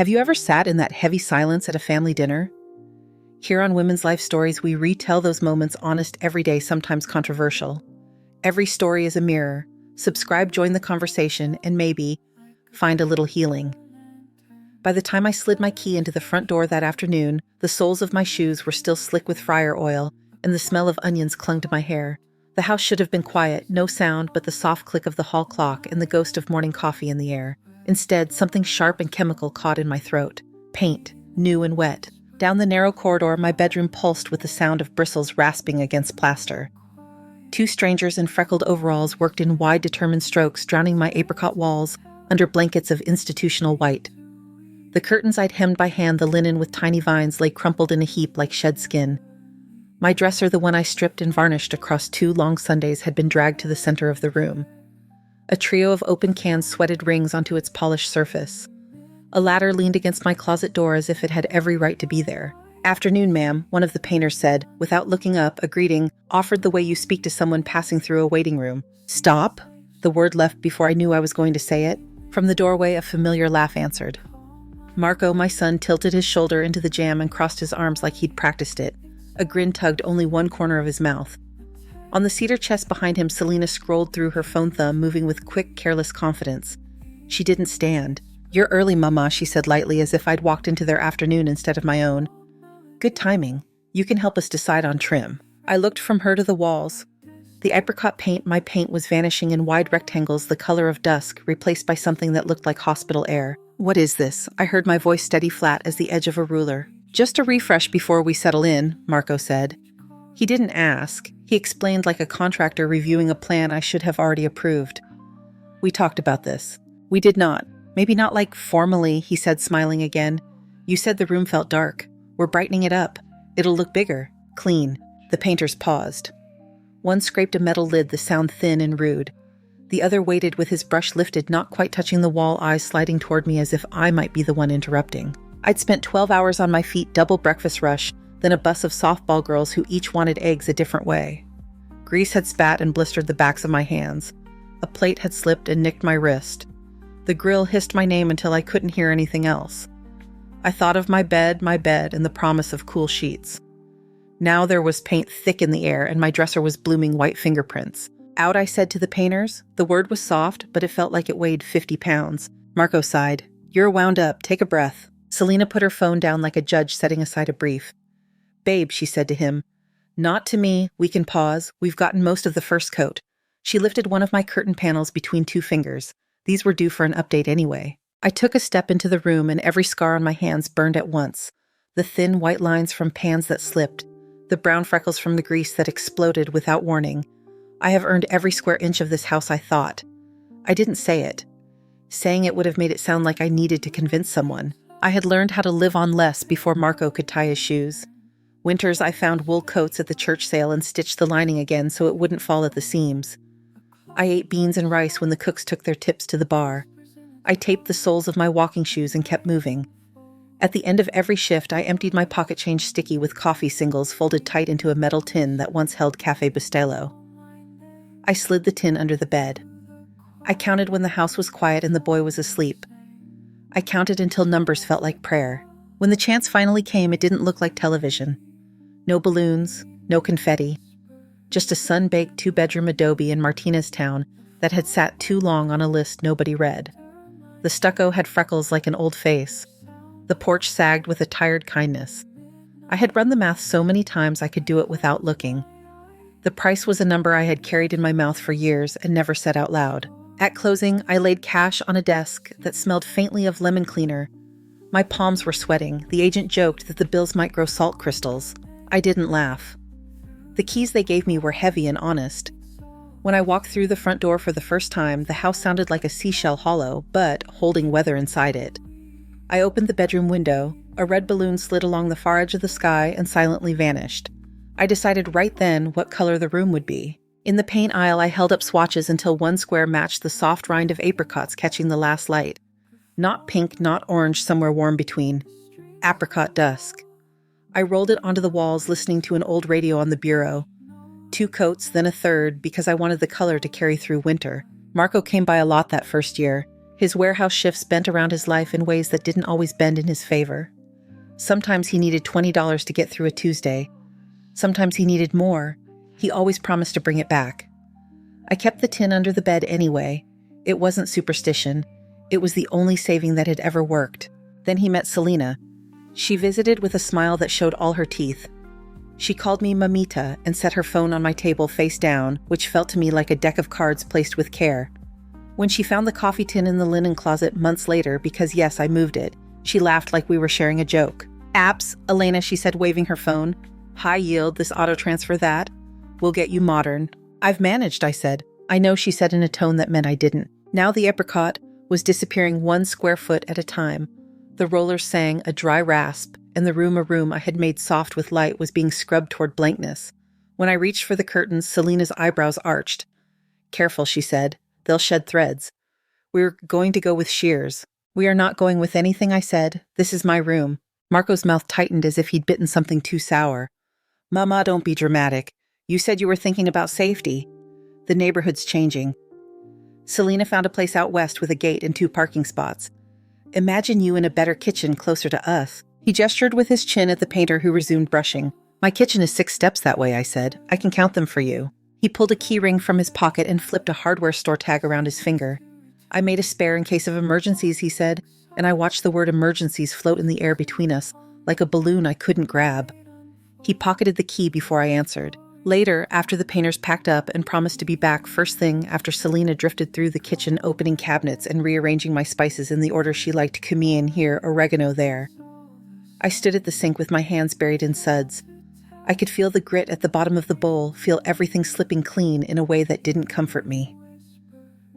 Have you ever sat in that heavy silence at a family dinner? Here on Women's Life Stories, we retell those moments, honest, everyday, sometimes controversial. Every story is a mirror. Subscribe, join the conversation, and maybe find a little healing. By the time I slid my key into the front door that afternoon, the soles of my shoes were still slick with fryer oil, and the smell of onions clung to my hair. The house should have been quiet, no sound but the soft click of the hall clock and the ghost of morning coffee in the air. Instead, something sharp and chemical caught in my throat. Paint, new and wet. Down the narrow corridor, my bedroom pulsed with the sound of bristles rasping against plaster. Two strangers in freckled overalls worked in wide, determined strokes, drowning my apricot walls under blankets of institutional white. The curtains I'd hemmed by hand, the linen with tiny vines, lay crumpled in a heap like shed skin. My dresser, the one I stripped and varnished across 2 long Sundays, had been dragged to the center of the room. A trio of open cans sweated rings onto its polished surface. A ladder leaned against my closet door as if it had every right to be there. "Afternoon, ma'am," one of the painters said, without looking up, a greeting offered the way you speak to someone passing through a waiting room. "Stop!" The word left before I knew I was going to say it. From the doorway, a familiar laugh answered. Marco, my son, tilted his shoulder into the jamb and crossed his arms like he'd practiced it. A grin tugged only one corner of his mouth. On the cedar chest behind him, Selena scrolled through her phone thumb, moving with quick, careless confidence. She didn't stand. "You're early, Mama," she said lightly, as if I'd walked into their afternoon instead of my own. "Good timing. You can help us decide on trim." I looked from her to the walls. The apricot paint, my paint, was vanishing in wide rectangles, the color of dusk, replaced by something that looked like hospital air. "What is this?" I heard my voice steady flat as the edge of a ruler. "Just a refresh before we settle in," Marco said. He didn't ask. He explained like a contractor reviewing a plan I should have already approved. "We talked about this." "We did not. Maybe not like formally," he said, smiling again. "You said the room felt dark. We're brightening it up. It'll look bigger, clean." The painters paused. One scraped a metal lid, the sound thin and rude. The other waited with his brush lifted, not quite touching the wall, eyes sliding toward me as if I might be the one interrupting. I'd spent 12 hours on my feet, double breakfast rush, then a bus of softball girls who each wanted eggs a different way. Grease had spat and blistered the backs of my hands. A plate had slipped and nicked my wrist. The grill hissed my name until I couldn't hear anything else. I thought of my bed, and the promise of cool sheets. Now there was paint thick in the air, and my dresser was blooming white fingerprints. "Out," I said to the painters. The word was soft, but it felt like it weighed 50 pounds. Marco sighed. "You're wound up. Take a breath." Selena put her phone down like a judge setting aside a brief. "Babe," she said to him. "Not to me. We can pause. We've gotten most of the first coat." She lifted one of my curtain panels between 2 fingers. These were due for an update anyway. I took a step into the room, and every scar on my hands burned at once. The thin white lines from pans that slipped. The brown freckles from the grease that exploded without warning. I have earned every square inch of this house, I thought. I didn't say it. Saying it would have made it sound like I needed to convince someone. I had learned how to live on less before Marco could tie his shoes. Winters, I found wool coats at the church sale and stitched the lining again so it wouldn't fall at the seams. I ate beans and rice when the cooks took their tips to the bar. I taped the soles of my walking shoes and kept moving. At the end of every shift, I emptied my pocket change sticky with coffee singles folded tight into a metal tin that once held Cafe Bustelo. I slid the tin under the bed. I counted when the house was quiet and the boy was asleep. I counted until numbers felt like prayer. When the chance finally came, it didn't look like television. No balloons, no confetti. Just a sun-baked 2-bedroom adobe in Martinez Town that had sat too long on a list nobody read. The stucco had freckles like an old face. The porch sagged with a tired kindness. I had run the math so many times I could do it without looking. The price was a number I had carried in my mouth for years and never said out loud. At closing, I laid cash on a desk that smelled faintly of lemon cleaner. My palms were sweating. The agent joked that the bills might grow salt crystals. I didn't laugh. The keys they gave me were heavy and honest. When I walked through the front door for the first time, the house sounded like a seashell hollow, but holding weather inside it. I opened the bedroom window. A red balloon slid along the far edge of the sky and silently vanished. I decided right then what color the room would be. In the paint aisle, I held up swatches until one square matched the soft rind of apricots catching the last light. Not pink, not orange, somewhere warm between. Apricot dusk. I rolled it onto the walls, listening to an old radio on the bureau. 2 coats, then a third, because I wanted the color to carry through winter. Marco came by a lot that first year. His warehouse shifts bent around his life in ways that didn't always bend in his favor. Sometimes he needed $20 to get through a Tuesday. Sometimes he needed more. He always promised to bring it back. I kept the tin under the bed anyway. It wasn't superstition. It was the only saving that had ever worked. Then he met Selena. She visited with a smile that showed all her teeth. She called me Mamita and set her phone on my table face down, which felt to me like a deck of cards placed with care. When she found the coffee tin in the linen closet months later, because yes, I moved it, she laughed like we were sharing a joke. "Apps, Elena," she said, waving her phone. "High yield, this auto transfer that. We'll get you modern." "I've managed," I said. "I know," she said in a tone that meant I didn't. Now the apricot was disappearing 1 square foot at a time. The rollers sang a dry rasp, and the room I had made soft with light was being scrubbed toward blankness. When I reached for the curtains, Selena's eyebrows arched. "Careful," she said. "They'll shed threads." "We're going to go with shears." "We are not going with anything," I said. "This is my room." Marco's mouth tightened as if he'd bitten something too sour. "Mama, don't be dramatic. You said you were thinking about safety. The neighborhood's changing." Selena found a place out west with a gate and 2 parking spots. "Imagine you in a better kitchen closer to us." He gestured with his chin at the painter who resumed brushing. "My kitchen is 6 steps that way," I said. "I can count them for you." He pulled a key ring from his pocket and flipped a hardware store tag around his finger. "I made a spare in case of emergencies," he said, and I watched the word emergencies float in the air between us, like a balloon I couldn't grab. He pocketed the key before I answered. Later, after the painters packed up and promised to be back first thing after Selena drifted through the kitchen opening cabinets and rearranging my spices in the order she liked: cumin here, oregano there. I stood at the sink with my hands buried in suds. I could feel the grit at the bottom of the bowl, feel everything slipping clean in a way that didn't comfort me.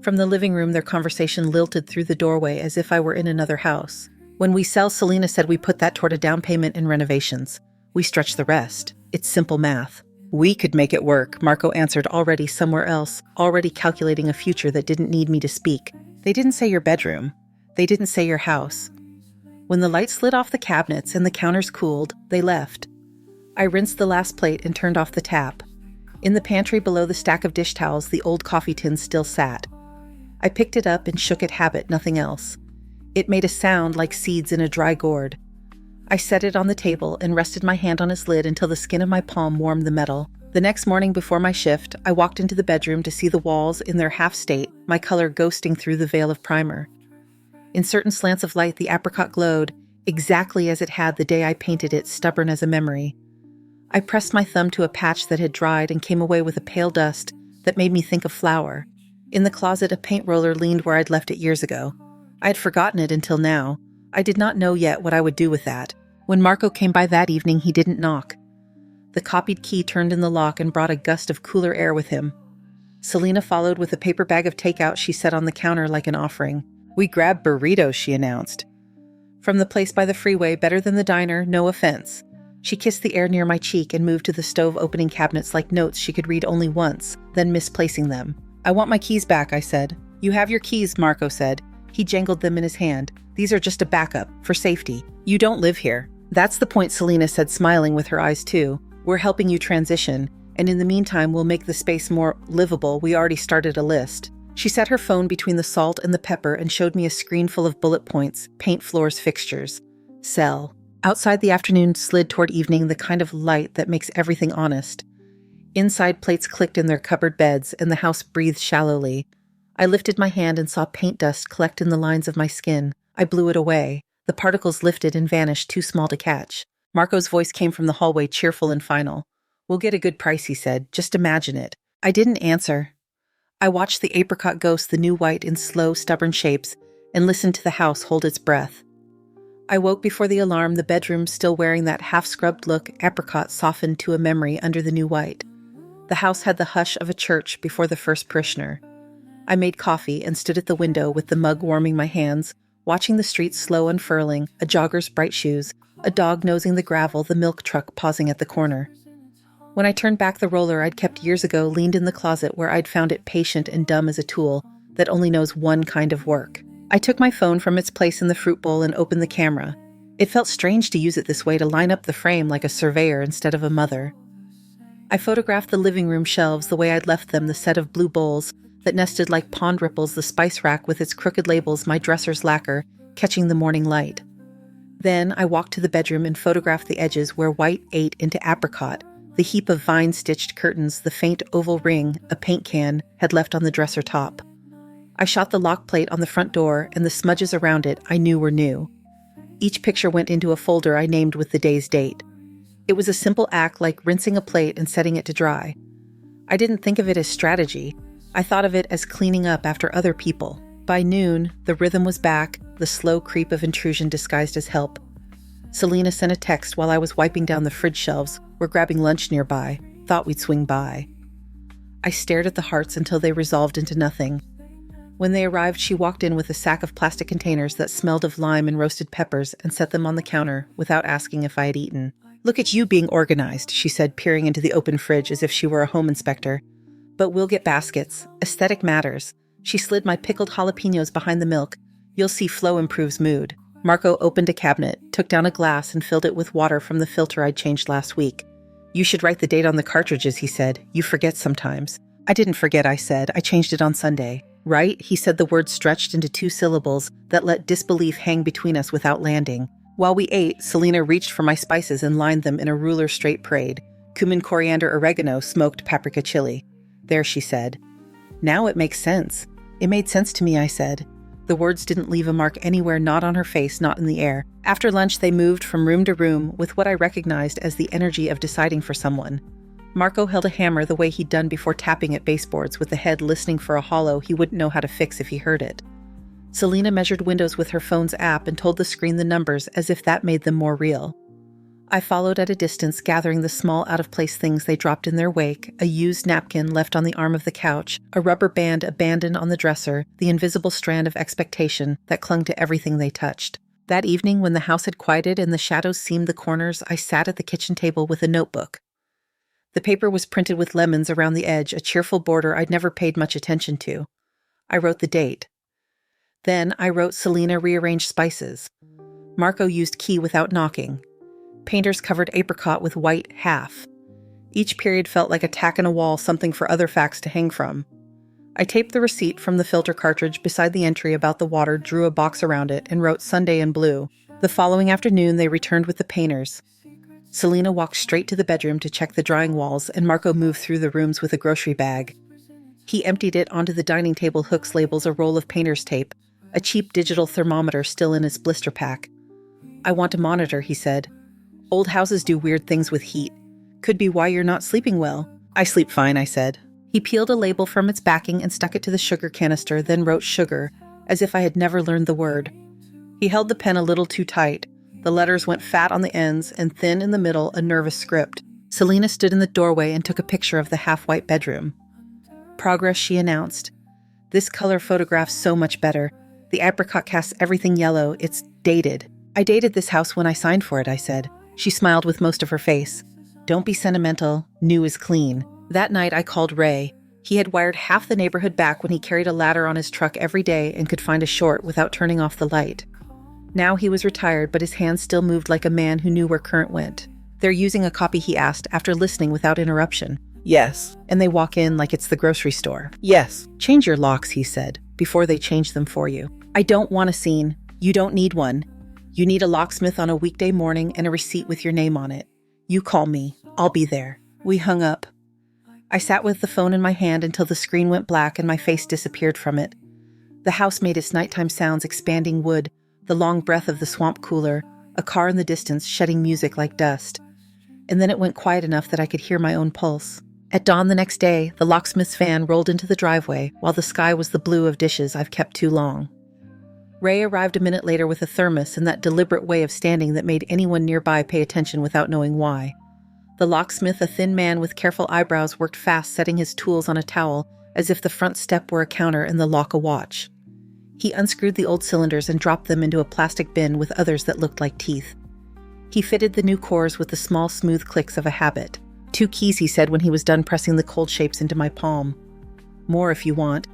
From the living room, their conversation lilted through the doorway as if I were in another house. "When we sell," Selena said, "we put that toward a down payment and renovations. We stretch the rest. It's simple math." "We could make it work," Marco answered, already somewhere else, already calculating a future that didn't need me to speak. "They didn't say your bedroom. They didn't say your house." When the lights slid off the cabinets and the counters cooled, they left. I rinsed the last plate and turned off the tap. In the pantry below the stack of dish towels, the old coffee tin still sat. I picked it up and shook it, habit, nothing else. It made a sound like seeds in a dry gourd. I set it on the table and rested my hand on its lid until the skin of my palm warmed the metal. The next morning before my shift, I walked into the bedroom to see the walls in their half state, my color ghosting through the veil of primer. In certain slants of light, the apricot glowed, exactly as it had the day I painted it, stubborn as a memory. I pressed my thumb to a patch that had dried and came away with a pale dust that made me think of flour. In the closet, a paint roller leaned where I'd left it years ago. I had forgotten it until now. I did not know yet what I would do with that. When Marco came by that evening, he didn't knock. The copied key turned in the lock and brought a gust of cooler air with him. Selena followed with a paper bag of takeout she set on the counter like an offering. "We grabbed burritos," she announced. "From the place by the freeway, better than the diner, no offense." She kissed the air near my cheek and moved to the stove opening cabinets like notes she could read only once, then misplacing them. "I want my keys back," I said. "You have your keys," Marco said. He jangled them in his hand. "These are just a backup, for safety. You don't live here." "That's the point," Selena said, smiling with her eyes too. "We're helping you transition, and in the meantime we'll make the space more livable. We already started a list." She set her phone between the salt and the pepper and showed me a screen full of bullet points, paint, floors, fixtures. Sell. Outside, the afternoon slid toward evening, the kind of light that makes everything honest. Inside, plates clicked in their cupboard beds, and the house breathed shallowly. I lifted my hand and saw paint dust collect in the lines of my skin. I blew it away. The particles lifted and vanished, too small to catch. Marco's voice came from the hallway, cheerful and final. "We'll get a good price," he said. "Just imagine it." I didn't answer. I watched the apricot ghost, the new white in slow, stubborn shapes, and listened to the house hold its breath. I woke before the alarm, the bedroom still wearing that half-scrubbed look, apricot softened to a memory under the new white. The house had the hush of a church before the first parishioner. I made coffee and stood at the window with the mug warming my hands, watching the streets slow unfurling, a jogger's bright shoes, a dog nosing the gravel, the milk truck pausing at the corner. When I turned back the roller I'd kept years ago leaned in the closet where I'd found it, patient and dumb as a tool that only knows one kind of work. I took my phone from its place in the fruit bowl and opened the camera. It felt strange to use it this way, to line up the frame like a surveyor instead of a mother. I photographed the living room shelves the way I'd left them, the set of blue bowls, that nested like pond ripples, the spice rack with its crooked labels, my dresser's lacquer, catching the morning light. Then I walked to the bedroom and photographed the edges where white ate into apricot, the heap of vine-stitched curtains, the faint oval ring a paint can had left on the dresser top. I shot the lock plate on the front door, and the smudges around it I knew were new. Each picture went into a folder I named with the day's date. It was a simple act like rinsing a plate and setting it to dry. I didn't think of it as strategy. I thought of it as cleaning up after other people. By noon, the rhythm was back, the slow creep of intrusion disguised as help. Selena sent a text while I was wiping down the fridge shelves. We're grabbing lunch nearby. Thought we'd swing by. I stared at the hearts until they resolved into nothing. When they arrived, she walked in with a sack of plastic containers that smelled of lime and roasted peppers and set them on the counter without asking if I had eaten. "Look at you being organized," she said, peering into the open fridge as if she were a home inspector. "But we'll get baskets. Aesthetic matters." She slid my pickled jalapenos behind the milk. "You'll see flow improves mood." Marco opened a cabinet, took down a glass, and filled it with water from the filter I'd changed last week. "You should write the date on the cartridges," he said. "You forget sometimes." "I didn't forget," I said. "I changed it on Sunday." "Right?" He said, the word stretched into 2 syllables that let disbelief hang between us without landing. While we ate, Selena reached for my spices and lined them in a ruler-straight parade. Cumin, coriander, oregano, smoked paprika chili. "There," she said. "Now it makes sense." "It made sense to me," I said. The words didn't leave a mark anywhere, not on her face, not in the air. After lunch, they moved from room to room with what I recognized as the energy of deciding for someone. Marco held a hammer the way he'd done before tapping at baseboards, with the head listening for a hollow he wouldn't know how to fix if he heard it. Selena measured windows with her phone's app and told the screen the numbers as if that made them more real. I followed at a distance, gathering the small out-of-place things they dropped in their wake, a used napkin left on the arm of the couch, a rubber band abandoned on the dresser, the invisible strand of expectation that clung to everything they touched. That evening, when the house had quieted and the shadows seamed the corners, I sat at the kitchen table with a notebook. The paper was printed with lemons around the edge, a cheerful border I'd never paid much attention to. I wrote the date. Then I wrote Selena rearranged spices. Marco used key without knocking. Painters covered apricot with white half. Each period felt like a tack in a wall, something for other facts to hang from. I taped the receipt from the filter cartridge beside the entry about the water, drew a box around it, and wrote Sunday in blue. The following afternoon, they returned with the painters. Selena walked straight to the bedroom to check the drying walls, and Marco moved through the rooms with a grocery bag. He emptied it onto the dining table hooks, labels, a roll of painter's tape, a cheap digital thermometer still in its blister pack. "I want a monitor," he said. "Old houses do weird things with heat. Could be why you're not sleeping well." "I sleep fine," I said. He peeled a label from its backing and stuck it to the sugar canister, then wrote sugar, as if I had never learned the word. He held the pen a little too tight. The letters went fat on the ends and thin in the middle, a nervous script. Selena stood in the doorway and took a picture of the half-white bedroom. "Progress," she announced. "This color photographs so much better. The apricot casts everything yellow. It's dated." "I dated this house when I signed for it," I said. She smiled with most of her face. "Don't be sentimental. New is clean." That night I called Ray. He had wired half the neighborhood back when he carried a ladder on his truck every day and could find a short without turning off the light. Now he was retired, but his hands still moved like a man who knew where current went. "They're using a copy?" he asked, after listening without interruption. "Yes." "And they walk in like it's the grocery store?" "Yes." "Change your locks," he said, "before they change them for you." "I don't want a scene. You don't need one. You need a locksmith on a weekday morning and a receipt with your name on it. You call me. I'll be there." We hung up. I sat with the phone in my hand until the screen went black and my face disappeared from it. The house made its nighttime sounds, expanding wood, the long breath of the swamp cooler, a car in the distance shedding music like dust. And then it went quiet enough that I could hear my own pulse. At dawn the next day, the locksmith's van rolled into the driveway, while the sky was the blue of dishes I've kept too long. Ray arrived a minute later with a thermos and that deliberate way of standing that made anyone nearby pay attention without knowing why. The locksmith, a thin man with careful eyebrows, worked fast, setting his tools on a towel, as if the front step were a counter and the lock a watch. He unscrewed the old cylinders and dropped them into a plastic bin with others that looked like teeth. He fitted the new cores with the small, smooth clicks of a habit. 2 keys, he said when he was done pressing the cold shapes into my palm. "More if you want.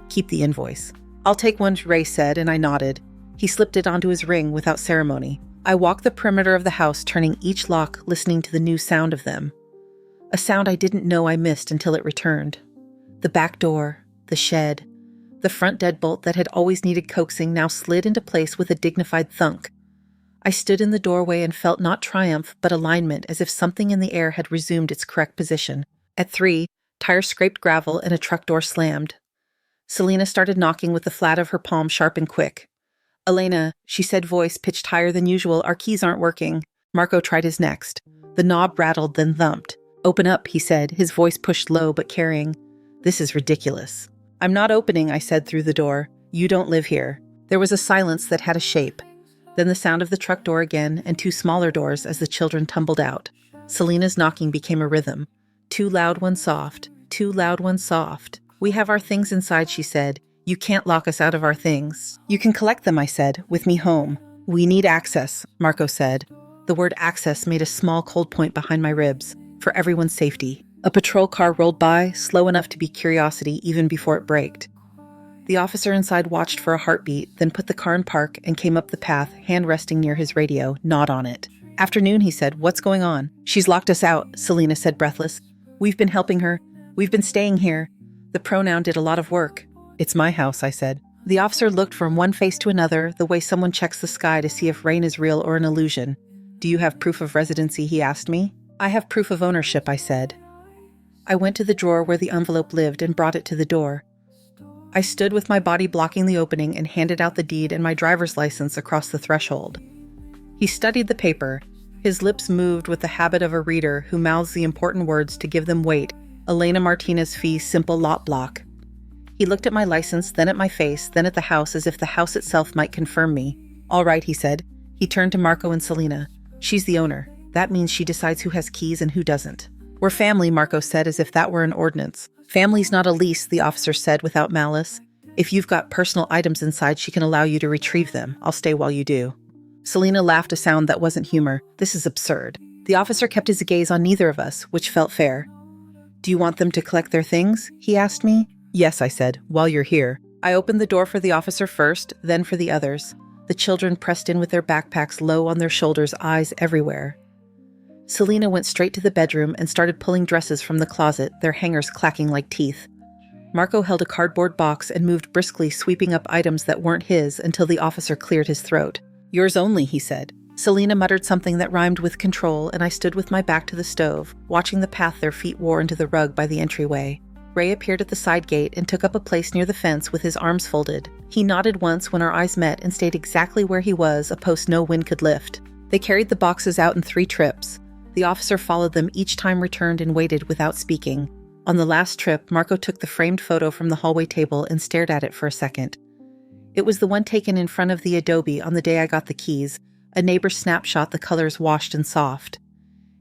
Keep the invoice." "I'll take one," Ray said, and I nodded. He slipped it onto his ring without ceremony. I walked the perimeter of the house, turning each lock, listening to the new sound of them. A sound I didn't know I missed until it returned. The back door. the shed. The front deadbolt that had always needed coaxing now slid into place with a dignified thunk. I stood in the doorway and felt not triumph, but alignment, as if something in the air had resumed its correct position. At 3, tires scraped gravel and a truck door slammed. Selena started knocking with the flat of her palm sharp and quick. "Elena," she said, voice pitched higher than usual, "our keys aren't working." Marco tried his next. The knob rattled, then thumped. "Open up," he said, his voice pushed low but caring. "This is ridiculous." "I'm not opening," I said through the door. "You don't live here." There was a silence that had a shape. Then the sound of the truck door again, and 2 smaller doors as the children tumbled out. Selena's knocking became a rhythm. 2 loud, 1 soft. 2 loud, 1 soft. "We have our things inside," she said. "You can't lock us out of our things." "You can collect them," I said, "with me home." "We need access," Marco said. The word access made a small cold point behind my ribs. For everyone's safety. A patrol car rolled by, slow enough to be curiosity even before it braked. The officer inside watched for a heartbeat, then put the car in park and came up the path, hand resting near his radio, not on it. "Afternoon," he said. "What's going on?" "She's locked us out," Selena said, breathless. "We've been helping her. We've been staying here." The pronoun did a lot of work. "It's my house," I said. The officer looked from one face to another, the way someone checks the sky to see if rain is real or an illusion. "Do you have proof of residency?" he asked me. "I have proof of ownership," I said. I went to the drawer where the envelope lived and brought it to the door. I stood with my body blocking the opening and handed out the deed and my driver's license across the threshold. He studied the paper. His lips moved with the habit of a reader who mouths the important words to give them weight. "Elena Martinez fee simple lot block." He looked at my license, then at my face, then at the house as if the house itself might confirm me. "All right," he said. He turned to Marco and Selena. "She's the owner. That means she decides who has keys and who doesn't." "We're family," Marco said, as if that were an ordinance. "Family's not a lease," the officer said without malice. "If you've got personal items inside, she can allow you to retrieve them. I'll stay while you do." Selena laughed, a sound that wasn't humor. "This is absurd." The officer kept his gaze on neither of us, which felt fair. "Do you want them to collect their things?" he asked me. "Yes," I said, "while you're here." I opened the door for the officer first, then for the others. The children pressed in with their backpacks low on their shoulders, eyes everywhere. Selena went straight to the bedroom and started pulling dresses from the closet, their hangers clacking like teeth. Marco held a cardboard box and moved briskly, sweeping up items that weren't his until the officer cleared his throat. "Yours only," he said. Selena muttered something that rhymed with control, and I stood with my back to the stove, watching the path their feet wore into the rug by the entryway. Ray appeared at the side gate and took up a place near the fence with his arms folded. He nodded once when our eyes met and stayed exactly where he was, a post no wind could lift. They carried the boxes out in 3 trips. The officer followed them each time, returned, and waited without speaking. On the last trip, Marco took the framed photo from the hallway table and stared at it for a second. It was the one taken in front of the adobe on the day I got the keys, a neighbor's snapshot, the colors washed and soft.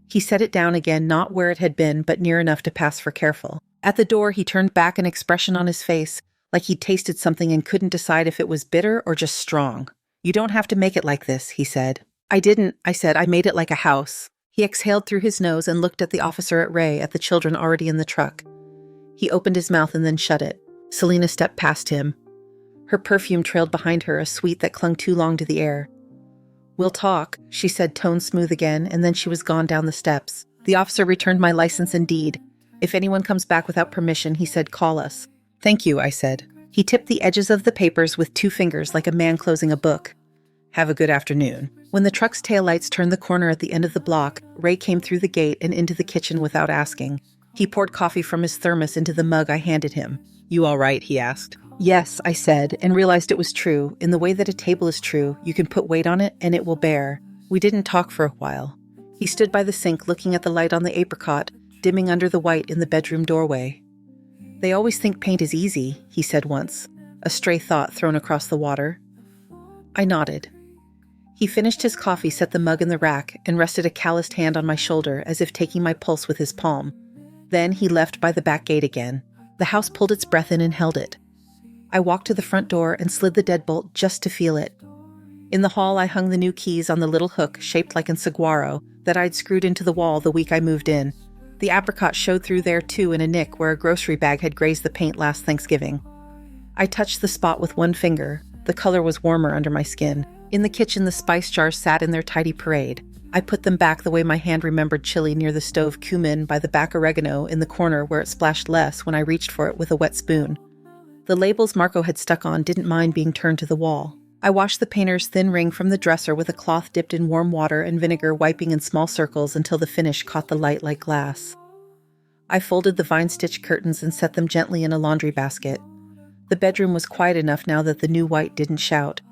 He set it down again, not where it had been, but near enough to pass for careful. At the door, he turned back, an expression on his face, like he'd tasted something and couldn't decide if it was bitter or just strong. "You don't have to make it like this," he said. "I didn't," I said. "I made it like a house." He exhaled through his nose and looked at the officer, at Ray, at the children already in the truck. He opened his mouth and then shut it. Selena stepped past him. Her perfume trailed behind her, a sweet that clung too long to the air. "We'll talk," she said, tone smooth again, and then she was gone down the steps. The officer returned my license and deed. "If anyone comes back without permission," he said, "call us." "Thank you," I said. He tipped the edges of the papers with 2 fingers like a man closing a book. "Have a good afternoon." When the truck's taillights turned the corner at the end of the block, Ray came through the gate and into the kitchen without asking. He poured coffee from his thermos into the mug I handed him. "You all right?" he asked. "Yes," I said, and realized it was true. In the way that a table is true, you can put weight on it and it will bear. We didn't talk for a while. He stood by the sink looking at the light on the apricot, dimming under the white in the bedroom doorway. "They always think paint is easy," he said once, a stray thought thrown across the water. I nodded. He finished his coffee, set the mug in the rack, and rested a calloused hand on my shoulder as if taking my pulse with his palm. Then he left by the back gate again. The house pulled its breath in and held it. I walked to the front door and slid the deadbolt just to feel it. In the hall, I hung the new keys on the little hook shaped like an saguaro that I'd screwed into the wall the week I moved in. The apricot showed through there too, in a nick where a grocery bag had grazed the paint last Thanksgiving. I touched the spot with one finger. The color was warmer under my skin. In the kitchen, the spice jars sat in their tidy parade. I put them back the way my hand remembered chili near the stove, cumin by the back, oregano in the corner where it splashed less when I reached for it with a wet spoon. The labels Marco had stuck on didn't mind being turned to the wall. I washed the painter's thin ring from the dresser with a cloth dipped in warm water and vinegar, wiping in small circles until the finish caught the light like glass. I folded the vine-stitched curtains and set them gently in a laundry basket. The bedroom was quiet enough now that the new white didn't shout.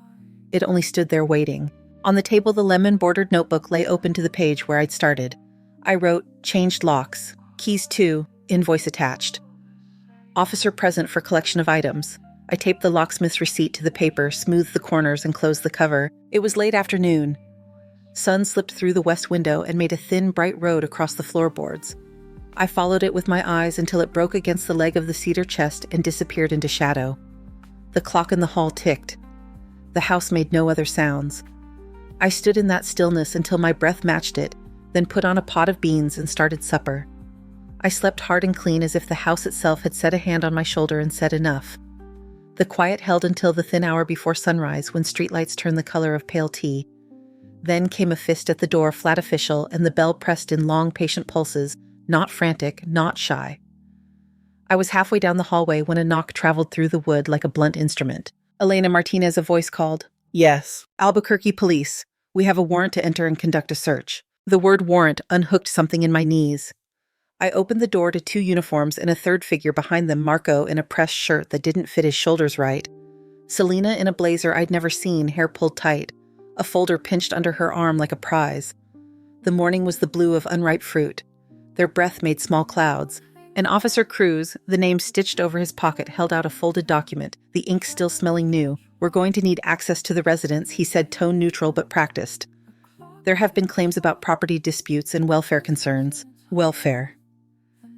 It only stood there waiting. On the table, the lemon-bordered notebook lay open to the page where I'd started. I wrote, "Changed locks. Keys to, invoice attached. Officer present for collection of items." I taped the locksmith's receipt to the paper, smoothed the corners, and closed the cover. It was late afternoon. Sun slipped through the west window and made a thin, bright road across the floorboards. I followed it with my eyes until it broke against the leg of the cedar chest and disappeared into shadow. The clock in the hall ticked. The house made no other sounds. I stood in that stillness until my breath matched it, then put on a pot of beans and started supper. I slept hard and clean, as if the house itself had set a hand on my shoulder and said enough. The quiet held until the thin hour before sunrise, when streetlights turned the color of pale tea. Then came a fist at the door, flat official, and the bell pressed in long, patient pulses, not frantic, not shy. I was halfway down the hallway when a knock traveled through the wood like a blunt instrument. "Elena Martinez," a voice called. "Yes." "Albuquerque Police. We have a warrant to enter and conduct a search." The word warrant unhooked something in my knees. I opened the door to two uniforms and a third figure behind them, Marco in a pressed shirt that didn't fit his shoulders right. Selena in a blazer I'd never seen, hair pulled tight, a folder pinched under her arm like a prize. The morning was the blue of unripe fruit. Their breath made small clouds. And Officer Cruz, the name stitched over his pocket, held out a folded document, the ink still smelling new. "We're going to need access to the residence," he said, tone neutral but practiced. "There have been claims about property disputes and welfare concerns." "Welfare."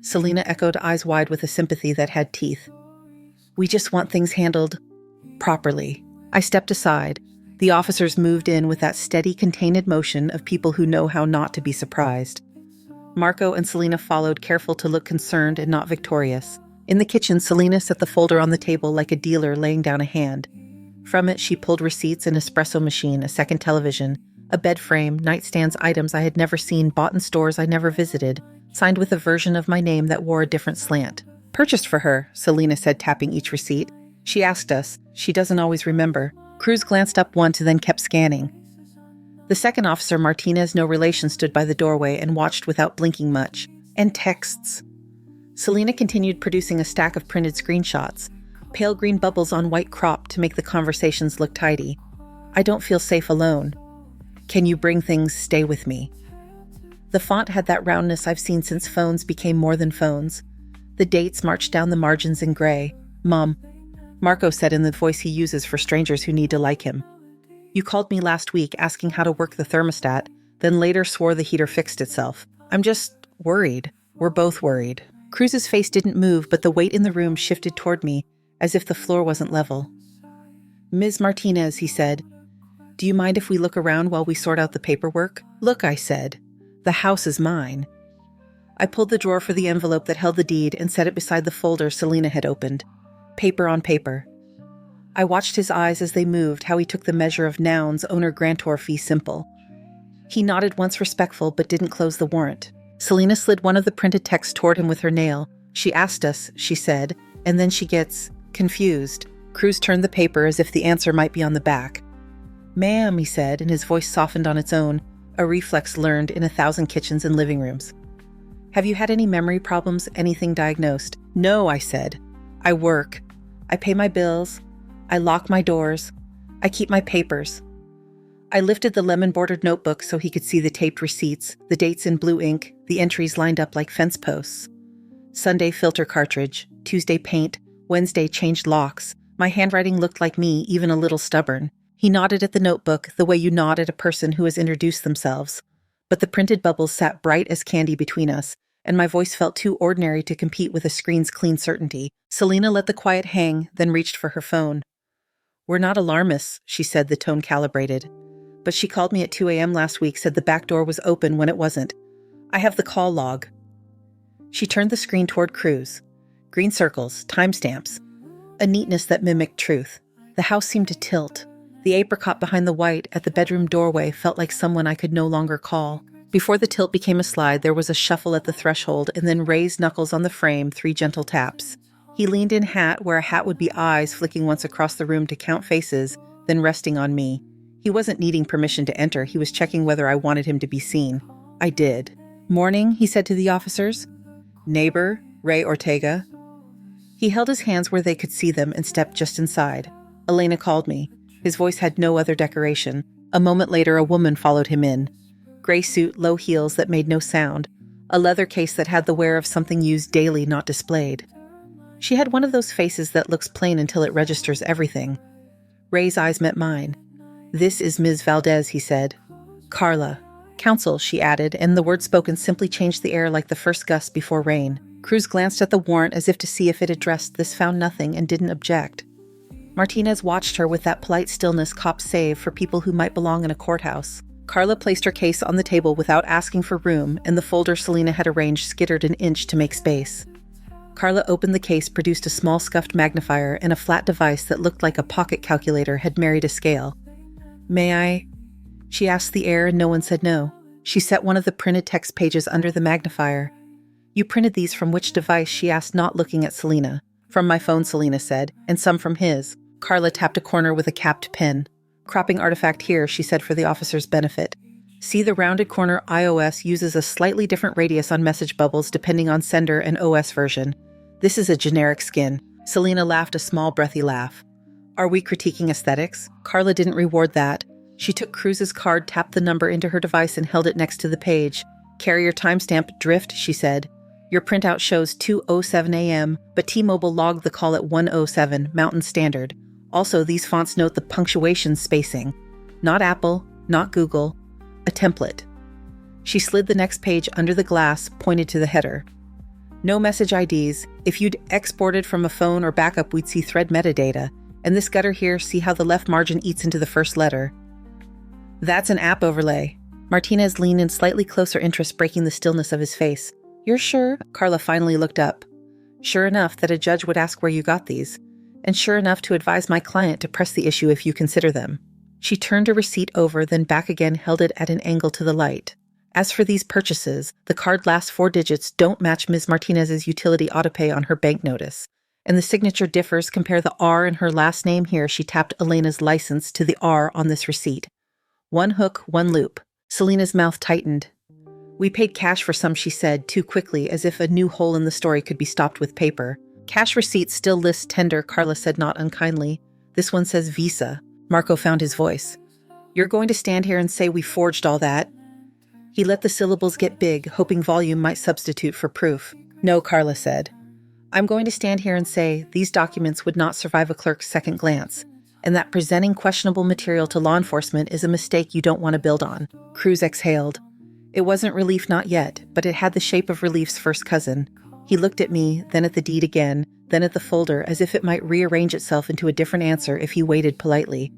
Selena echoed, eyes wide with a sympathy that had teeth. "We just want things handled properly." I stepped aside. The officers moved in with that steady, contained motion of people who know how not to be surprised. Marco and Selena followed, careful to look concerned and not victorious. In the kitchen, Selena set the folder on the table like a dealer laying down a hand. From it, she pulled receipts, an espresso machine, a second television, a bed frame, nightstands, items I had never seen, bought in stores I never visited, signed with a version of my name that wore a different slant. "Purchased for her," Selena said, tapping each receipt. "She asked us. She doesn't always remember." Cruz glanced up once and then kept scanning. The second officer, Martinez, no relation, stood by the doorway and watched without blinking much. "And texts." Selena continued, producing a stack of printed screenshots, pale green bubbles on white crop to make the conversations look tidy. "I don't feel safe alone. Can you bring things? Stay with me." The font had that roundness I've seen since phones became more than phones. The dates marched down the margins in gray. "Mom," Marco said in the voice he uses for strangers who need to like him. "You called me last week asking how to work the thermostat, then later swore the heater fixed itself. I'm just worried." "We're both worried." Cruz's face didn't move, but the weight in the room shifted toward me, as if the floor wasn't level. "Ms. Martinez," he said, "do you mind if we look around while we sort out the paperwork?" "Look," I said. "The house is mine." I pulled the drawer for the envelope that held the deed and set it beside the folder Selena had opened. Paper on paper. I watched his eyes as they moved, how he took the measure of nouns, owner, grantor, fee simple. He nodded once, respectful, but didn't close the warrant. Selena slid one of the printed texts toward him with her nail. "She asked us," she said, and then she gets confused. Cruz turned the paper as if the answer might be on the back. "Ma'am," he said, and his voice softened on its own, a reflex learned in 1,000 kitchens and living rooms. "Have you had any memory problems, anything diagnosed?" "No," I said. "I work. I pay my bills. I lock my doors. I keep my papers." I lifted the lemon-bordered notebook so he could see the taped receipts, the dates in blue ink, the entries lined up like fence posts. Sunday filter cartridge, Tuesday paint, Wednesday changed locks. My handwriting looked like me, even a little stubborn. He nodded at the notebook, the way you nod at a person who has introduced themselves. But the printed bubbles sat bright as candy between us, and my voice felt too ordinary to compete with a screen's clean certainty. Selena let the quiet hang, then reached for her phone. "We're not alarmists," she said, the tone calibrated. "But she called me at 2 a.m. last week, said the back door was open when it wasn't. I have the call log." She turned the screen toward Cruz. Green circles, timestamps. A neatness that mimicked truth. The house seemed to tilt. The apricot behind the white at the bedroom doorway felt like someone I could no longer call. Before the tilt became a slide, there was a shuffle at the threshold and then raised knuckles on the frame, 3 gentle taps. He leaned in hat where a hat would be eyes, flicking once across the room to count faces, then resting on me. He wasn't needing permission to enter, he was checking whether I wanted him to be seen. I did. "Morning," he said to the officers. "Neighbor, Ray Ortega." He held his hands where they could see them and stepped just inside. Elena called me. His voice had no other decoration. A moment later, a woman followed him in. Gray suit, low heels that made no sound. A leather case that had the wear of something used daily, not displayed. She had one of those faces that looks plain until it registers everything. Ray's eyes met mine. "This is Ms. Valdez," he said. "Carla. Counsel," she added, and the word spoken simply changed the air like the first gust before rain. Cruz glanced at the warrant as if to see if it addressed this, found nothing, and didn't object. Martinez watched her with that polite stillness cops save for people who might belong in a courthouse. Carla placed her case on the table without asking for room, and the folder Selena had arranged skittered an inch to make space. Carla opened the case, produced a small scuffed magnifier, and a flat device that looked like a pocket calculator had married a scale. "May I?" She asked the air, and no one said no. She set one of the printed text pages under the magnifier. "You printed these from which device?" she asked, not looking at Selena. "From my phone," Selena said, "and some from his." Carla tapped a corner with a capped pen. "Cropping artifact here," she said for the officer's benefit. "See the rounded corner. iOS uses a slightly different radius on message bubbles depending on sender and OS version. This is a generic skin." Selena laughed a small, breathy laugh. "Are we critiquing aesthetics?" Carla didn't reward that. She took Cruz's card, tapped the number into her device, and held it next to the page. "Carrier timestamp drift," she said. "Your printout shows 2:07 a.m., but T-Mobile logged the call at 1:07 Mountain Standard. Also, these fonts note the punctuation spacing. Not Apple, not Google. A template." She slid the next page under the glass, pointed to the header. "No message IDs. If you'd exported from a phone or backup, we'd see thread metadata. And this gutter here, see how the left margin eats into the first letter? That's an app overlay." Martinez leaned in slightly closer interest, breaking the stillness of his face. "You're sure?" Carla finally looked up. "Sure enough that a judge would ask where you got these. And sure enough to advise my client to press the issue if you consider them." She turned a receipt over, then back again, held it at an angle to the light. "As for these purchases, the card last 4 digits don't match Ms. Martinez's utility autopay on her bank notice. And the signature differs. Compare the R in her last name here." She tapped Elena's license to the R on this receipt. "One hook, one loop." Selena's mouth tightened. "We paid cash for some," she said, too quickly, as if a new hole in the story could be stopped with paper. "Cash receipt still lists tender," Carla said, not unkindly. "This one says Visa." Marco found his voice. "You're going to stand here and say we forged all that?" He let the syllables get big, hoping volume might substitute for proof. "No," Carla said. "I'm going to stand here and say these documents would not survive a clerk's second glance, and that presenting questionable material to law enforcement is a mistake you don't want to build on." Cruz exhaled. It wasn't relief, not yet, but it had the shape of relief's first cousin. He looked at me, then at the deed again, then at the folder, as if it might rearrange itself into a different answer if he waited politely.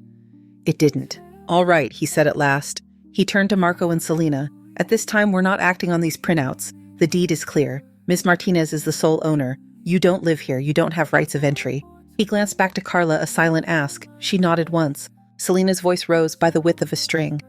It didn't. "All right," he said at last. He turned to Marco and Selena. "At this time, we're not acting on these printouts. The deed is clear. Ms. Martinez is the sole owner. You don't live here. You don't have rights of entry." He glanced back to Carla, a silent ask. She nodded once. Selena's voice rose by the width of a string.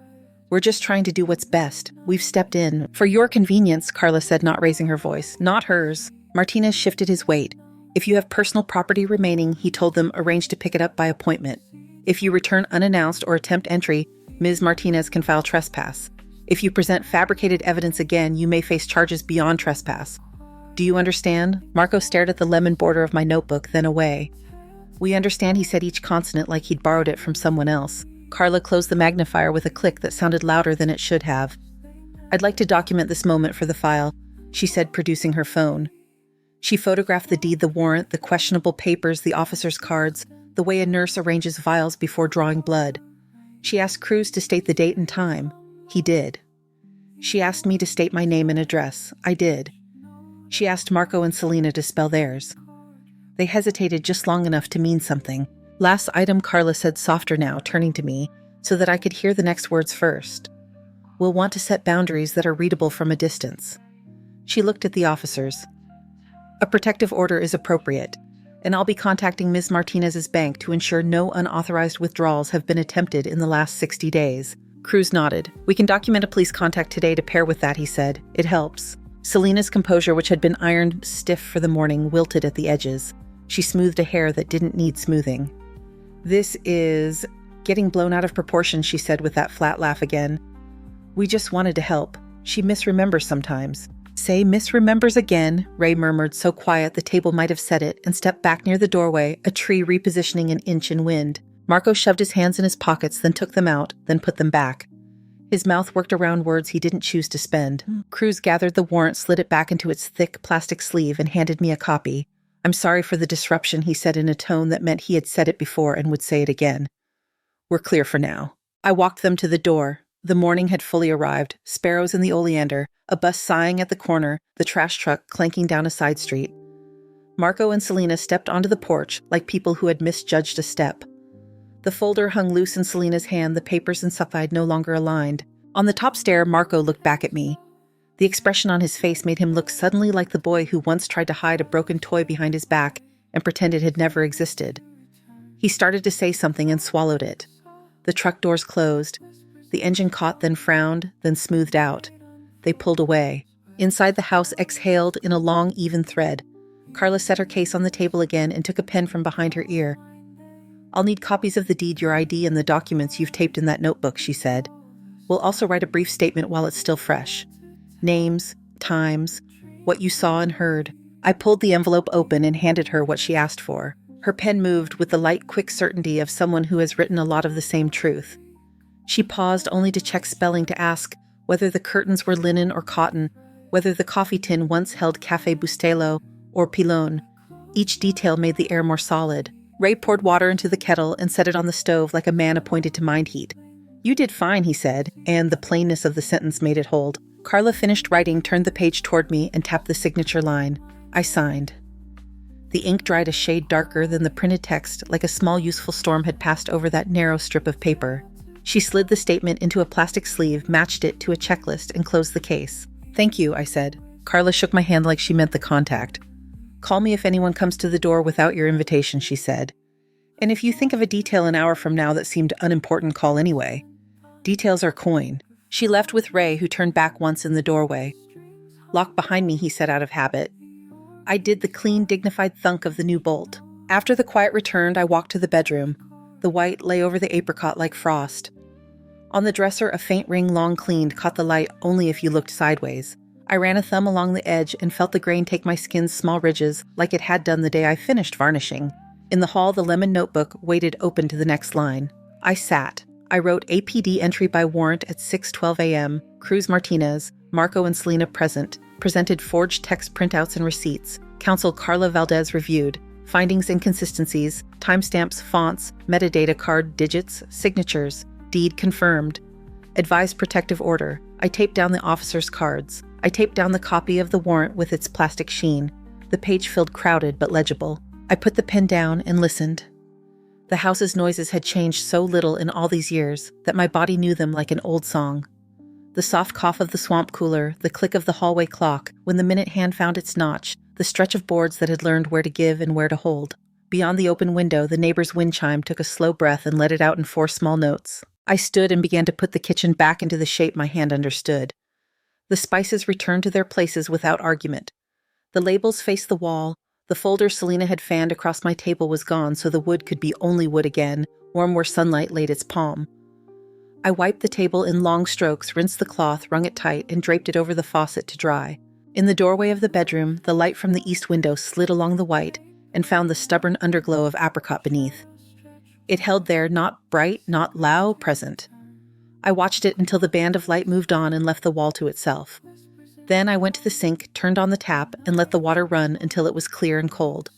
"We're just trying to do what's best. We've stepped in. For your convenience," Carla said, not raising her voice. "Not hers." Martinez shifted his weight. "If you have personal property remaining," he told them, "arrange to pick it up by appointment. If you return unannounced or attempt entry, Ms. Martinez can file trespass. If you present fabricated evidence again, you may face charges beyond trespass. Do you understand?" Marco stared at the lemon border of my notebook, then away. "We understand," he said, each consonant like he'd borrowed it from someone else. Carla closed the magnifier with a click that sounded louder than it should have. "I'd like to document this moment for the file," she said, producing her phone. She photographed the deed, the warrant, the questionable papers, the officer's cards, the way a nurse arranges vials before drawing blood. She asked Cruz to state the date and time. He did. She asked me to state my name and address. I did. She asked Marco and Selena to spell theirs. They hesitated just long enough to mean something. "Last item," Carla said, softer now, turning to me, so that I could hear the next words first. "We'll want to set boundaries that are readable from a distance." She looked at the officers. "A protective order is appropriate, and I'll be contacting Ms. Martinez's bank to ensure no unauthorized withdrawals have been attempted in the last 60 days. Cruz nodded. "We can document a police contact today to pair with that," he said. "It helps." Selena's composure, which had been ironed stiff for the morning, wilted at the edges. She smoothed a hair that didn't need smoothing. "This is getting blown out of proportion," she said with that flat laugh again. "We just wanted to help. She misremembers sometimes." "Say misremembers again," Ray murmured, so quiet the table might have said it, and stepped back near the doorway, a tree repositioning an inch in wind. Marco shoved his hands in his pockets, then took them out, then put them back. His mouth worked around words he didn't choose to spend. Cruz gathered the warrant, slid it back into its thick plastic sleeve, and handed me a copy. "I'm sorry for the disruption," he said in a tone that meant he had said it before and would say it again. "We're clear for now." I walked them to the door. The morning had fully arrived, sparrows in the oleander, a bus sighing at the corner, the trash truck clanking down a side street. Marco and Selena stepped onto the porch like people who had misjudged a step. The folder hung loose in Selena's hand, the papers inside no longer aligned. On the top stair, Marco looked back at me. The expression on his face made him look suddenly like the boy who once tried to hide a broken toy behind his back and pretend it had never existed. He started to say something and swallowed it. The truck doors closed. The engine caught, then frowned, then smoothed out. They pulled away. Inside, the house exhaled in a long, even thread. Carla set her case on the table again and took a pen from behind her ear. "I'll need copies of the deed, your ID, and the documents you've taped in that notebook," she said. "We'll also write a brief statement while it's still fresh. Names, times, what you saw and heard." I pulled the envelope open and handed her what she asked for. Her pen moved with the light, quick certainty of someone who has written a lot of the same truth. She paused only to check spelling, to ask whether the curtains were linen or cotton, whether the coffee tin once held Café Bustelo or Pilon. Each detail made the air more solid. Ray poured water into the kettle and set it on the stove like a man appointed to mind heat. "You did fine," he said, and the plainness of the sentence made it hold. Carla finished writing, turned the page toward me, and tapped the signature line. I signed. The ink dried a shade darker than the printed text, like a small useful storm had passed over that narrow strip of paper. She slid the statement into a plastic sleeve, matched it to a checklist, and closed the case. "Thank you," I said. Carla shook my hand like she meant the contact. "Call me if anyone comes to the door without your invitation," she said. "And if you think of a detail an hour from now that seemed unimportant, call anyway. Details are coin." She left with Ray, who turned back once in the doorway. "Lock behind me," he said out of habit. I did the clean, dignified thunk of the new bolt. After the quiet returned, I walked to the bedroom. The white lay over the apricot like frost. On the dresser, a faint ring, long cleaned, caught the light only if you looked sideways. I ran a thumb along the edge and felt the grain take my skin's small ridges like it had done the day I finished varnishing. In the hall, the lemon notebook waited open to the next line. I sat. I wrote APD entry by warrant at 6:12 a.m., Cruz Martinez, Marco and Selena present, presented forged text printouts and receipts, counsel Carla Valdez reviewed, findings inconsistencies, timestamps, fonts, metadata card digits, signatures, deed confirmed, advised protective order. I taped down the officer's cards. I taped down the copy of the warrant with its plastic sheen. The page filled crowded but legible. I put the pen down and listened. The house's noises had changed so little in all these years that my body knew them like an old song. The soft cough of the swamp cooler, the click of the hallway clock when the minute hand found its notch, the stretch of boards that had learned where to give and where to hold. Beyond the open window, the neighbor's wind chime took a slow breath and let it out in 4 small notes. I stood and began to put the kitchen back into the shape my hand understood. The spices returned to their places without argument. The labels faced the wall. The folder Selena had fanned across my table was gone, so the wood could be only wood again, warm where sunlight laid its palm. I wiped the table in long strokes, rinsed the cloth, wrung it tight, and draped it over the faucet to dry. In the doorway of the bedroom, the light from the east window slid along the white and found the stubborn underglow of apricot beneath. It held there, not bright, not loud, present. I watched it until the band of light moved on and left the wall to itself. Then I went to the sink, turned on the tap, and let the water run until it was clear and cold.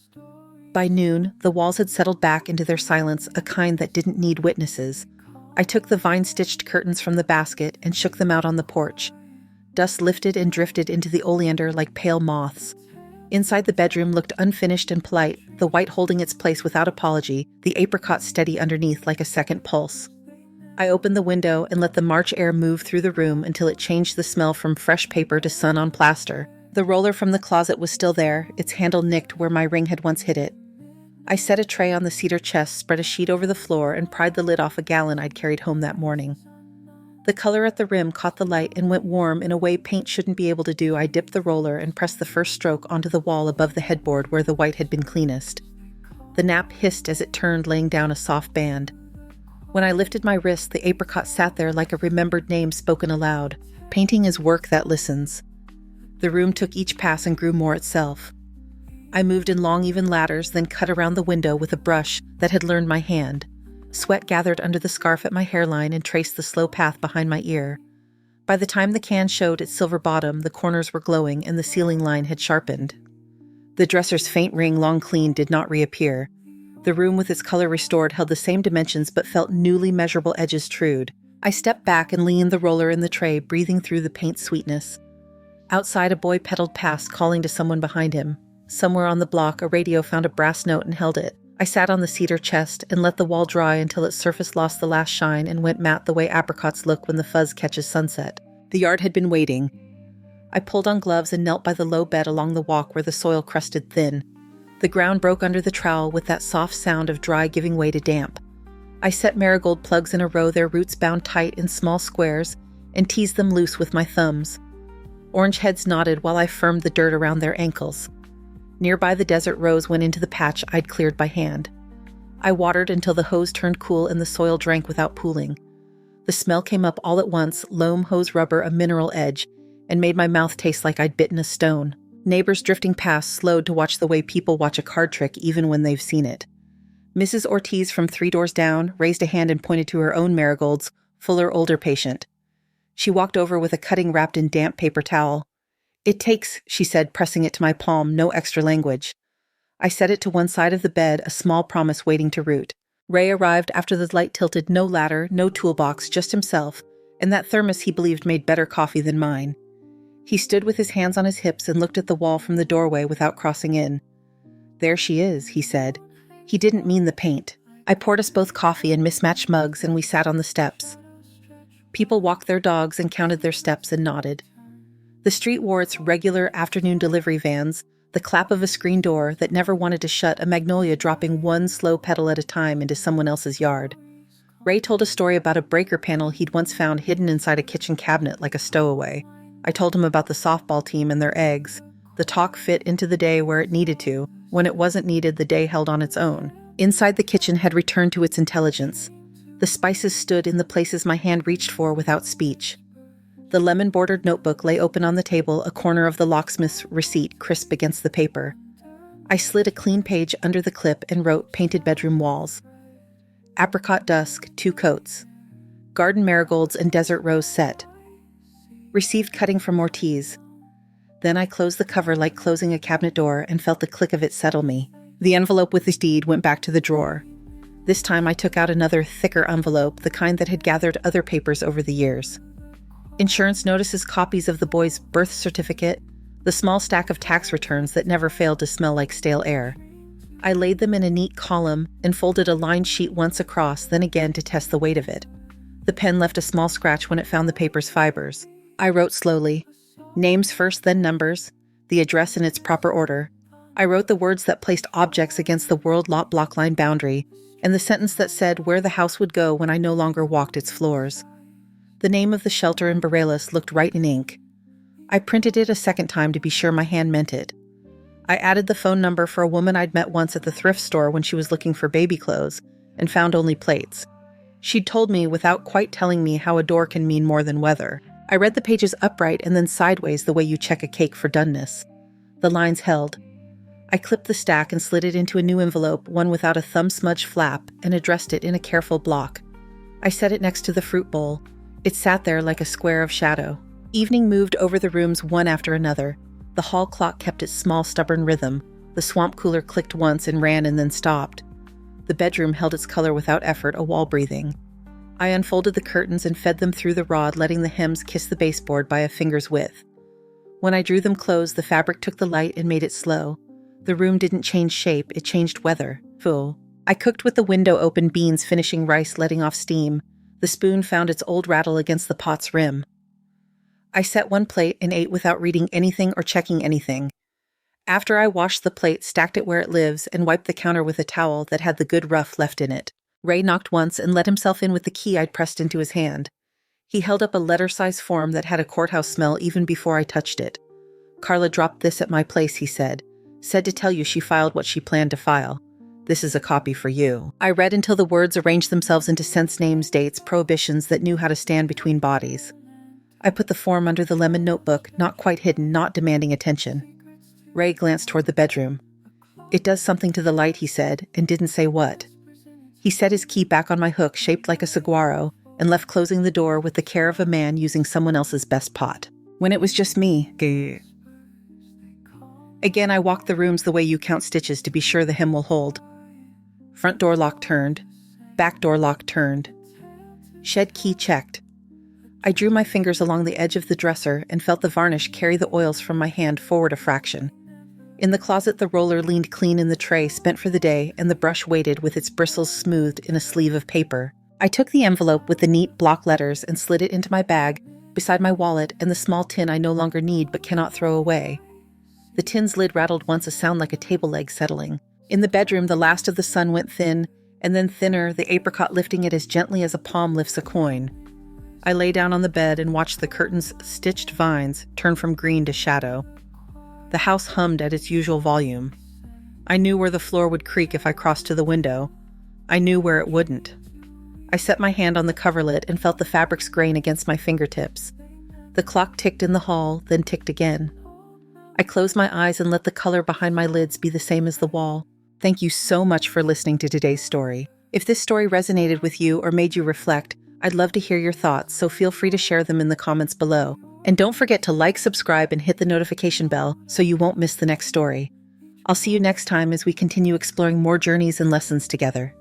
By noon, the walls had settled back into their silence, a kind that didn't need witnesses. I took the vine-stitched curtains from the basket and shook them out on the porch. Dust lifted and drifted into the oleander like pale moths. Inside the bedroom looked unfinished and polite, the white holding its place without apology, the apricot steady underneath like a second pulse. I opened the window and let the March air move through the room until it changed the smell from fresh paper to sun on plaster. The roller from the closet was still there, its handle nicked where my ring had once hit it. I set a tray on the cedar chest, spread a sheet over the floor, and pried the lid off a gallon I'd carried home that morning. The color at the rim caught the light and went warm in a way paint shouldn't be able to do. I dipped the roller and pressed the first stroke onto the wall above the headboard where the white had been cleanest. The nap hissed as it turned, laying down a soft band. When I lifted my wrist, the apricot sat there like a remembered name spoken aloud. Painting is work that listens. The room took each pass and grew more itself. I moved in long, even ladders, then cut around the window with a brush that had learned my hand. Sweat gathered under the scarf at my hairline and traced the slow path behind my ear. By the time the can showed its silver bottom, the corners were glowing and the ceiling line had sharpened. The dresser's faint ring, long cleaned, did not reappear. The room with its color restored held the same dimensions but felt newly measurable edges trued. I stepped back and leaned the roller in the tray, breathing through the paint sweetness. Outside, a boy pedaled past, calling to someone behind him. Somewhere on the block, a radio found a brass note and held it. I sat on the cedar chest and let the wall dry until its surface lost the last shine and went matte the way apricots look when the fuzz catches sunset. The yard had been waiting. I pulled on gloves and knelt by the low bed along the walk where the soil crusted thin. The ground broke under the trowel with that soft sound of dry giving way to damp. I set marigold plugs in a row, their roots bound tight in small squares, and teased them loose with my thumbs. Orange heads nodded while I firmed the dirt around their ankles. Nearby, the desert rose went into the patch I'd cleared by hand. I watered until the hose turned cool and the soil drank without pooling. The smell came up all at once, loam, hose rubber, a mineral edge, and made my mouth taste like I'd bitten a stone. Neighbors drifting past slowed to watch the way people watch a card trick even when they've seen it. Mrs. Ortiz from 3 doors down raised a hand and pointed to her own marigolds, fuller, older patient. She walked over with a cutting wrapped in damp paper towel. "It takes," she said, pressing it to my palm, no extra language. I set it to one side of the bed, a small promise waiting to root. Ray arrived after the light tilted, no ladder, no toolbox, just himself, and that thermos he believed made better coffee than mine. He stood with his hands on his hips and looked at the wall from the doorway without crossing in. "There she is," he said. He didn't mean the paint. I poured us both coffee in mismatched mugs and we sat on the steps. People walked their dogs and counted their steps and nodded. The street wore its regular afternoon delivery vans, the clap of a screen door that never wanted to shut, a magnolia dropping one slow petal at a time into someone else's yard. Ray told a story about a breaker panel he'd once found hidden inside a kitchen cabinet like a stowaway. I told him about the softball team and their eggs. The talk fit into the day where it needed to. When it wasn't needed, the day held on its own. Inside, the kitchen had returned to its intelligence. The spices stood in the places my hand reached for without speech. The lemon-bordered notebook lay open on the table, a corner of the locksmith's receipt crisp against the paper. I slid a clean page under the clip and wrote painted bedroom walls. Apricot dusk, 2 coats. Garden marigolds and desert rose set. Received cutting from Ortiz. Then I closed the cover like closing a cabinet door and felt the click of it settle me. The envelope with the deed went back to the drawer. This time I took out another, thicker envelope, the kind that had gathered other papers over the years. Insurance notices, copies of the boy's birth certificate, the small stack of tax returns that never failed to smell like stale air. I laid them in a neat column and folded a lined sheet once across, then again to test the weight of it. The pen left a small scratch when it found the paper's fibers. I wrote slowly. Names first, then numbers, the address in its proper order. I wrote the words that placed objects against the world lot block line boundary, and the sentence that said where the house would go when I no longer walked its floors. The name of the shelter in Bareilles looked right in ink. I printed it a second time to be sure my hand meant it. I added the phone number for a woman I'd met once at the thrift store when she was looking for baby clothes, and found only plates. She'd told me without quite telling me how a door can mean more than weather. I read the pages upright and then sideways the way you check a cake for doneness. The lines held. I clipped the stack and slid it into a new envelope, one without a thumb-smudged flap, and addressed it in a careful block. I set it next to the fruit bowl. It sat there like a square of shadow. Evening moved over the rooms one after another. The hall clock kept its small, stubborn rhythm. The swamp cooler clicked once and ran and then stopped. The bedroom held its color without effort, a wall breathing. I unfolded the curtains and fed them through the rod, letting the hems kiss the baseboard by a finger's width. When I drew them close, the fabric took the light and made it slow. The room didn't change shape, it changed weather. Fool. I cooked with the window open, beans finishing rice, letting off steam. The spoon found its old rattle against the pot's rim. I set one plate and ate without reading anything or checking anything. After I washed the plate, stacked it where it lives, and wiped the counter with a towel that had the good rough left in it. Ray knocked once and let himself in with the key I'd pressed into his hand. He held up a letter-size form that had a courthouse smell even before I touched it. "Carla dropped this at my place," he said. "Said to tell you she filed what she planned to file. This is a copy for you. I read until the words arranged themselves into sense names, dates, prohibitions that knew how to stand between bodies. I put the form under the lemon notebook, not quite hidden, not demanding attention. Ray glanced toward the bedroom. It does something to the light, he said, and didn't say what. He set his key back on my hook, shaped like a saguaro, and left closing the door with the care of a man using someone else's best pot. When it was just me. Again, I walked the rooms the way you count stitches to be sure the hem will hold. Front door lock turned. Back door lock turned. Shed key checked. I drew my fingers along the edge of the dresser and felt the varnish carry the oils from my hand forward a fraction. In the closet, the roller leaned clean in the tray spent for the day, and the brush waited with its bristles smoothed in a sleeve of paper. I took the envelope with the neat block letters and slid it into my bag, beside my wallet and the small tin I no longer need but cannot throw away. The tin's lid rattled once, a sound like a table leg settling. In the bedroom, the last of the sun went thin, and then thinner, the apricot lifting it as gently as a palm lifts a coin. I lay down on the bed and watched the curtain's stitched vines turn from green to shadow. The house hummed at its usual volume. I knew where the floor would creak if I crossed to the window. I knew where it wouldn't. I set my hand on the coverlet and felt the fabric's grain against my fingertips. The clock ticked in the hall, then ticked again. I closed my eyes and let the color behind my lids be the same as the wall. Thank you so much for listening to today's story. If this story resonated with you or made you reflect, I'd love to hear your thoughts, so feel free to share them in the comments below. And don't forget to like, subscribe, and hit the notification bell so you won't miss the next story. I'll see you next time as we continue exploring more journeys and lessons together.